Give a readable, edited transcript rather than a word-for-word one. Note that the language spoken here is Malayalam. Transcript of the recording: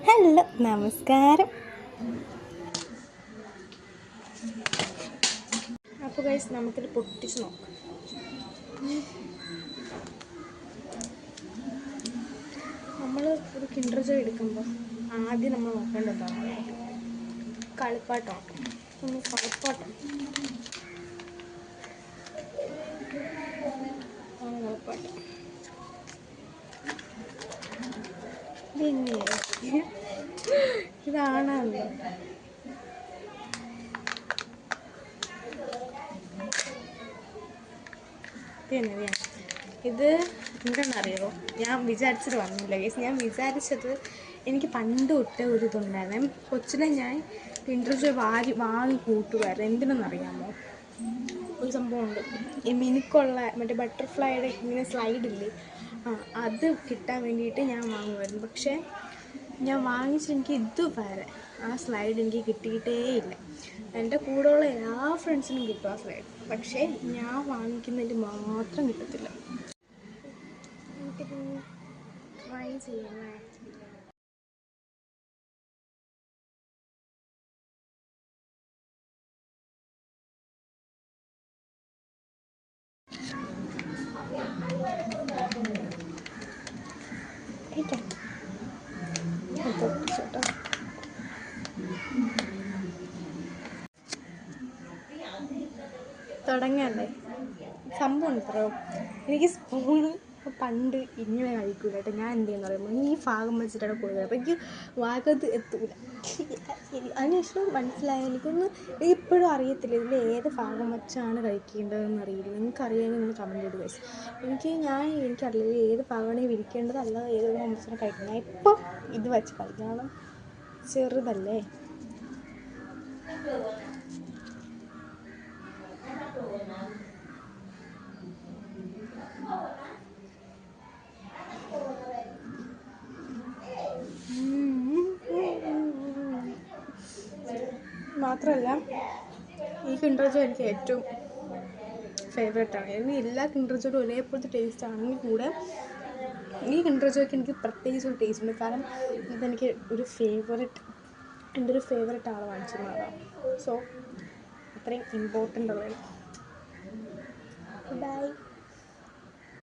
ഹലോ, നമസ്കാരം. അപ്പോൾ ഗൈസ്, നമുക്കിത് പൊട്ടിച്ച് നോക്കാം. നമ്മൾ ഒരു കിൻഡർ ജോയ് എടുക്കുമ്പോൾ ആദ്യം നമ്മൾ നോക്കേണ്ടതാണ് കളിപ്പാട്ടം. കളിപ്പാട്ടം പിന്നെ ഇതാണല്ലോ. പിന്നെ ഇത് എന്താണെന്നറിയോ, ഞാൻ വിചാരിച്ചത് വന്നില്ല ഗൈസ്. ഞാൻ വിചാരിച്ചത്, എനിക്ക് പണ്ട് തൊട്ടേ ഒരു ഇതുണ്ടായിരുന്നു. കൊച്ചിലെ ഞാൻ കിൻഡർ ജോയ് വാങ്ങി കൂട്ടുമായിരുന്നു. എന്തിനെന്നറിയാമോ? ഒരു സംഭവമുണ്ട്, ഈ മിനുക്കുള്ള മറ്റേ ബട്ടർഫ്ലൈയുടെ ഇങ്ങനെ സ്ലൈഡില്ലേ, അത് കിട്ടാൻ വേണ്ടിയിട്ട് ഞാൻ വാങ്ങുമായിരുന്നു. പക്ഷേ ഞാൻ വാങ്ങിച്ച് എനിക്ക് ഇതുവരെ ആ സ്ലൈഡ് എനിക്ക് കിട്ടിയിട്ടേ ഇല്ല. എൻ്റെ കൂടെയുള്ള എല്ലാ ഫ്രണ്ട്സിനും കിട്ടും ആ സ്ലൈഡ്, പക്ഷേ ഞാൻ വാങ്ങിക്കുന്നതിൽ മാത്രം കിട്ടത്തില്ല. എനിക്കിത് ട്രൈ ചെയ്യണേ. പൊട്ടിച്ചോട്ടോ. തുടങ്ങണ്ടേ? സംഭവം ഇത്രയോ, എനിക്ക് സ്പൂണ് പണ്ട് ഇങ്ങനെ കഴിക്കൂല കേട്ടോ. ഞാൻ എന്ത് ചെയ്യുന്ന പറയുമ്പോൾ ഈ ഭാഗം വെച്ചിട്ടാണ് കൂടുതൽ, അപ്പോൾ എനിക്ക് ഭാഗത്ത് എത്തൂല. അതിനുശേഷം മനസ്സിലായ, എനിക്കൊന്ന് ഇപ്പോഴും അറിയത്തില്ല ഇതിൽ ഏത് ഭാഗം വെച്ചാണ് കഴിക്കേണ്ടതെന്ന് അറിയില്ല. നിങ്ങൾക്കറിയാമെങ്കിൽ നിങ്ങൾ കമൻറ്റ് ചെയ്ത് ഗൈസ്. എനിക്കറിയില്ല ഏത് ഭാഗമാണ് വിരിക്കേണ്ടത്, അല്ലാതെ ഏത് ഭാഗം വെച്ചാണ് കഴിക്കുന്നത്. ഞാൻ ഇപ്പോൾ ഇത് വെച്ച് കഴിക്കണം, ചെറുതല്ലേ. മാത്രമല്ല, ഈ കിൻഡർ ജോയ് എനിക്ക് ഏറ്റവും ഫേവറേറ്റാണ്. എനിക്ക് എല്ലാ കിൻഡർ ജോയും ഒരേപോലത്തെ ടേസ്റ്റ് ആണെങ്കിൽ കൂടെ ഈ കിൻഡർ ജോയ്ക്ക് എനിക്ക് പ്രത്യേകിച്ച് ഒരു ടേസ്റ്റ് ഉണ്ട്. കാരണം ഇതെനിക്ക് ഒരു എൻ്റെ ഒരു ഫേവറേറ്റ് ആൾ വാങ്ങിച്ചിരുന്നതാണ്. സോ അത്രയും ഇമ്പോർട്ടൻ്റ് ഉള്ളത്. ബൈ.